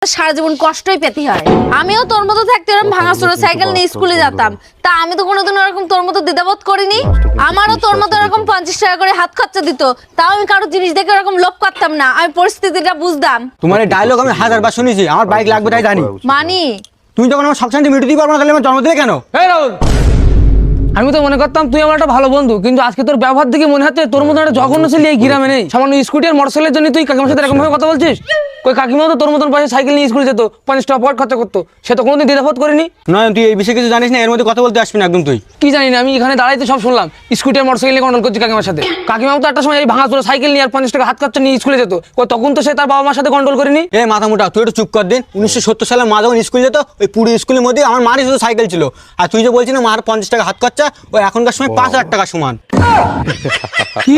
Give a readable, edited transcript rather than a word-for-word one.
সারা জীবন কষ্টই পেতে হয়। আমিও তোর মতো থাকতে এরকম ভাঙাচোরা সাইকেল নিয়ে স্কুলে যেতাম, তা আমি তো কোনোদিন ওরকম তোর মতো দ্বিধাবোধ করিনি। আমারও তোর মতো এরকম 50 টাকা করে হাত খরচা দিত, তাও আমি কারো জিনিস দেখে এরকম লোভ করতাম না, আমি পরিস্থিতিটা বুঝতাম। তোমার এই ডায়লগ আমি 1000বার শুনেছি, আমার বাইক লাগবে তাই জানি। মানি তুমি যখন আমার সবসময় মিটে দিতে পারবো না, তাহলে আমার জন্ম দিলে কেন? এই রাহুল, আমি তো মনে করতাম তুই আমার একটা ভালো বন্ধু, কিন্তু আজকে তোর ব্যবহার দেখে মনে হচ্ছে তোর মতন একটা জঘন্য ছেলে এই গ্রামে নেই। সামান্য স্কুটি আর মোটরসাইকেলের জন্য তুই কাকিমার সাথে এরকম ভাবে কথা বলছিস? কই কাকিমা তো তোর মতন পয়সা সাইকেল নিয়ে স্কুলে যেত, 50 টাকা পকেট খরচা করতো, সে তো কোনোদিন দ্বিধাবোধ করেনি। নয়, তুই এই বিষয়ে কিছু জানিস না, এর মধ্যে কথা বলতে আসবি না একদম। তুই কি জানি না, আমি এখানে দাঁড়াইতে সব শুনলাম স্কুটি আর মোটরসাইকেল নিয়ে গন্ডল করছি কাকিমার সাথে। কাকিমাও তো একটা সময় এই ভাঙাচোরা সাইকেল নিয়ে আর 50 টাকা হাত খরচা নিয়ে স্কুলে যেত, ওই তখন তো সে তার বাবা মার সাথে গন্ডল করেনি। এ মাথা মোটা, তুই একটু চুপ কর দিন। 1970 সালে মা যখন স্কুল যেত, ওই পুরো স্কুলের মধ্যে আমার মারই শুধু সাইকেল ছিল। আর তুই যে বলছিস না মার 50 টাকা হাত খরচা, ওই এখনকার সময় 5000 টাকা সমান। কি